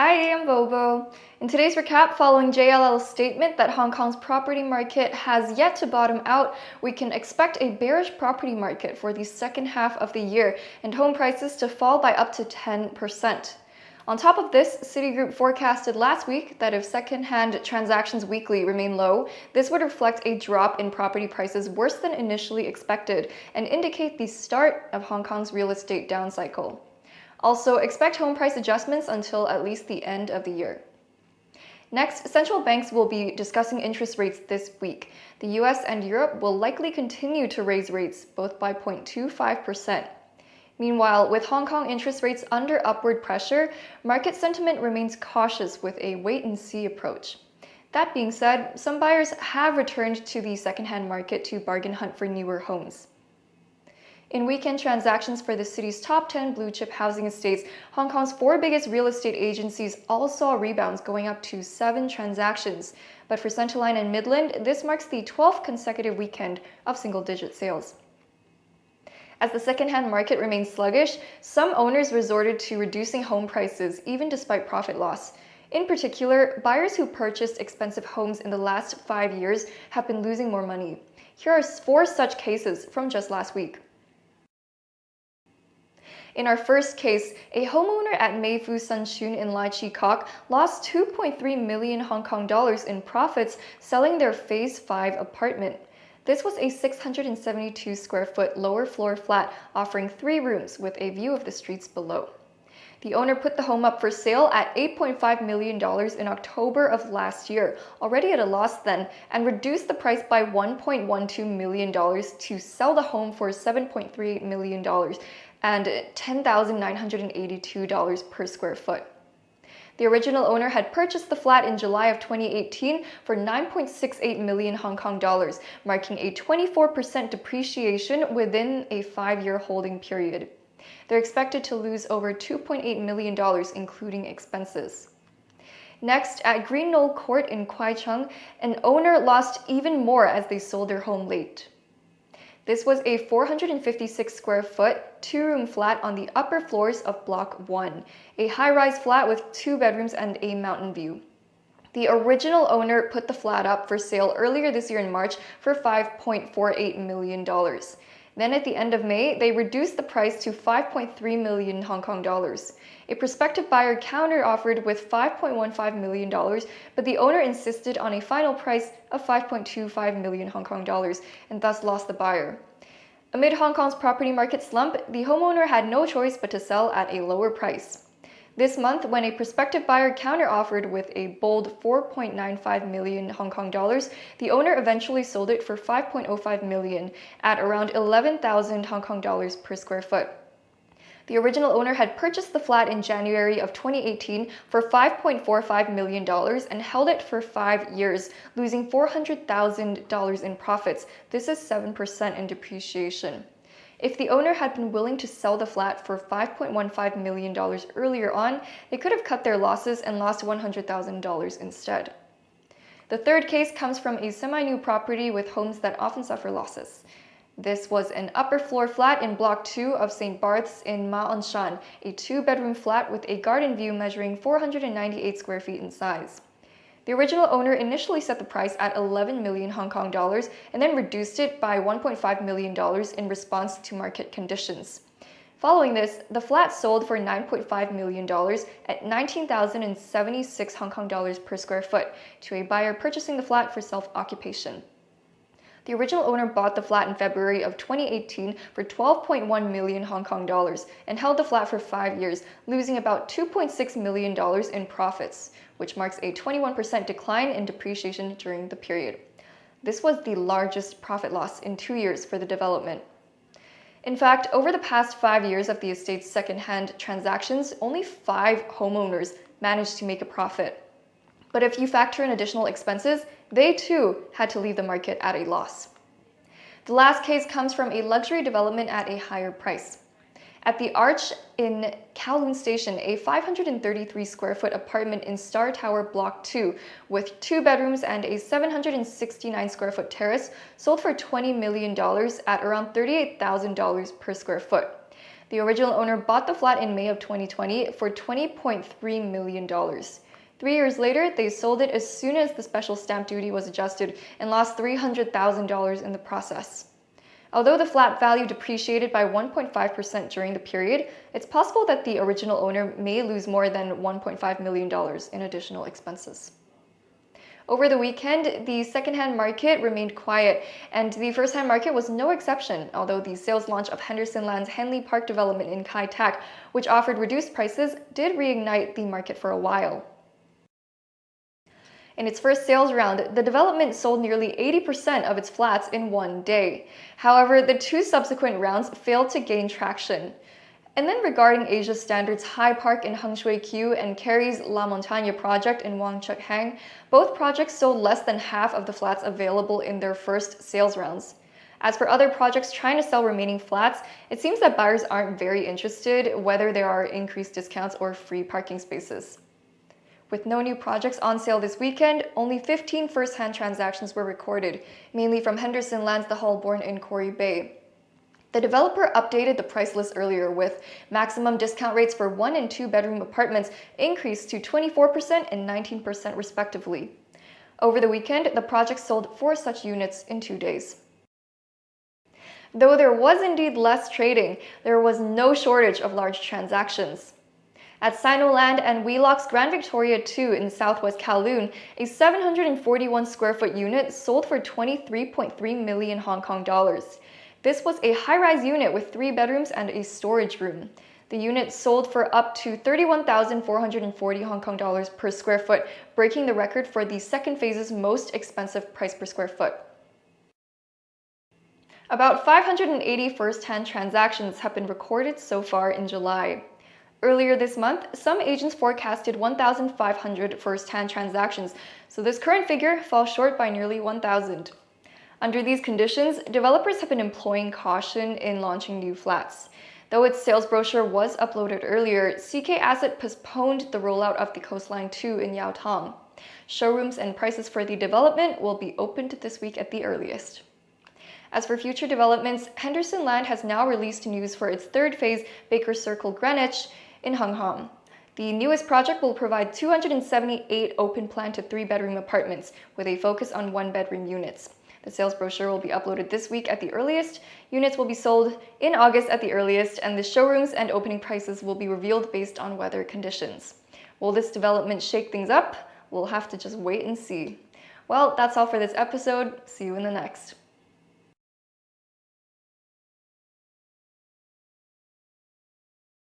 Hi, I'm Bobo. In today's recap, following JLL's statement that Hong Kong's property market has yet to bottom out, we can expect a bearish property market for the second half of the year and home prices to fall by up to 10%. On top of this, Citigroup forecasted last week that if second-hand transactions weekly remain low, this would reflect a drop in property prices worse than initially expected and indicate the start of Hong Kong's real estate down cycle. Also, expect home price adjustments until at least the end of the year. Next, central banks will be discussing interest rates this week. The US and Europe will likely continue to raise rates, both by 0.25%. Meanwhile, with Hong Kong interest rates under upward pressure, market sentiment remains cautious with a wait-and-see approach. That being said, some buyers have returned to the second-hand market to bargain hunt for newer homes. In weekend transactions for the city's top 10 blue-chip housing estates, Hong Kong's 4 biggest real estate agencies all saw rebounds going up to 7 transactions. But for Centerline and Midland, this marks the 12th consecutive weekend of single-digit sales. As the second-hand market remains sluggish, some owners resorted to reducing home prices even despite profit loss. In particular, buyers who purchased expensive homes in the last 5 years have been losing more money. Here are 4 such cases from just last week. In our first case, a homeowner at Mei Foo Sun Chuen in Lai Chi Kok lost 2.3 million Hong Kong dollars in profits selling their Phase 5 apartment. This was a 672 square foot lower floor flat offering 3 rooms with a view of the streets below. The owner put the home up for sale at $8.5 million in October of last year, already at a loss then, and reduced the price by $1.12 million to sell the home for $7.38 million and $10,982 per square foot. The original owner had purchased the flat in July of 2018 for 9.68 million Hong Kong dollars, marking a 24% depreciation within a 5-year holding period. They're expected to lose over $2.8 million, including expenses. Next, at Greenknoll Court in Kwai, Chung, an owner lost even more as they sold their home late. This was a 456 square foot, 2-room flat on the upper floors of Block 1, a high-rise flat with 2 bedrooms and a mountain view. The original owner put the flat up for sale earlier this year in March for $5.48 million. Then at the end of May, they reduced the price to 5.3 million Hong Kong dollars. A prospective buyer counter-offered with $5.15 million, but the owner insisted on a final price of 5.25 million Hong Kong dollars and thus lost the buyer. Amid Hong Kong's property market slump, the homeowner had no choice but to sell at a lower price. This month, when a prospective buyer counter-offered with a bold 4.95 million Hong Kong dollars, the owner eventually sold it for 5.05 million at around 11,000 Hong Kong dollars per square foot. The original owner had purchased the flat in January of 2018 for $5.45 million and held it for 5 years, losing $400,000 in profits. This is 7% in depreciation. If the owner had been willing to sell the flat for $5.15 million earlier on, they could have cut their losses and lost $100,000 instead. The third case comes from a semi-new property with homes that often suffer losses. This was an upper floor flat in Block 2 of St. Barths in Shan, a 2-bedroom flat with a garden view measuring 498 square feet in size. The original owner initially set the price at 11 million Hong Kong dollars and then reduced it by $1.5 million in response to market conditions. Following this, the flat sold for $9.5 million at 19,076 Hong Kong dollars per square foot to a buyer purchasing the flat for self-occupation. The original owner bought the flat in February of 2018 for 12.1 million Hong Kong dollars and held the flat for 5 years, losing about $2.6 million in profits, which marks a 21% decline in depreciation during the period. This was the largest profit loss in 2 years for the development. In fact, over the past 5 years of the estate's second-hand transactions, only 5 homeowners managed to make a profit. But if you factor in additional expenses, they too had to leave the market at a loss. The last case comes from a luxury development at a higher price. At the Arch in Kowloon Station, a 533 square foot apartment in Star Tower Block 2 with 2 bedrooms and a 769 square foot terrace sold for $20 million at around $38,000 per square foot. The original owner bought the flat in May of 2020 for $20.3 million. 3 years later, they sold it as soon as the special stamp duty was adjusted and lost $300,000 in the process. Although the flat value depreciated by 1.5% during the period, it's possible that the original owner may lose more than $1.5 million in additional expenses. Over the weekend, the second-hand market remained quiet, and the first-hand market was no exception, although the sales launch of Henderson Land's Henley Park development in Kai Tak, which offered reduced prices, did reignite the market for a while. In its first sales round, the development sold nearly 80% of its flats in one day. However, the 2 subsequent rounds failed to gain traction. And then regarding Asia Standard's High Park in Hung Shui Kiu and Carey's La Montagne project in Wang Chuk Hang, both projects sold less than half of the flats available in their first sales rounds. As for other projects trying to sell remaining flats, it seems that buyers aren't very interested whether there are increased discounts or free parking spaces. With no new projects on sale this weekend, only 15 first-hand transactions were recorded, mainly from Henderson Land's The Holborn in Quarry Bay. The developer updated the price list earlier with maximum discount rates for 1- and 2-bedroom apartments increased to 24% and 19% respectively. Over the weekend, the project sold 4 such units in 2 days. Though there was indeed less trading, there was no shortage of large transactions. At Sinoland and Wheelock's Grand Victoria 2 in southwest Kowloon, a 741 square foot unit sold for 23.3 million Hong Kong dollars. This was a high-rise unit with 3 bedrooms and a storage room. The unit sold for up to 31,440 Hong Kong dollars per square foot, breaking the record for the second phase's most expensive price per square foot. About 580 first-hand transactions have been recorded so far in July. Earlier this month, some agents forecasted 1,500 first-hand transactions, so this current figure falls short by nearly 1,000. Under these conditions, developers have been employing caution in launching new flats. Though its sales brochure was uploaded earlier, CK Asset postponed the rollout of the Coastline 2 in Yau Tong. Showrooms and prices for the development will be opened this week at the earliest. As for future developments, Henderson Land has now released news for its third phase Baker Circle Greenwich in Hung Hom. The newest project will provide 278 open-plan to 3-bedroom apartments with a focus on 1-bedroom units. The sales brochure will be uploaded this week at the earliest, units will be sold in August at the earliest, and the showrooms and opening prices will be revealed based on weather conditions. Will this development shake things up? We'll have to just wait and see. Well, that's all for this episode. See you in the next.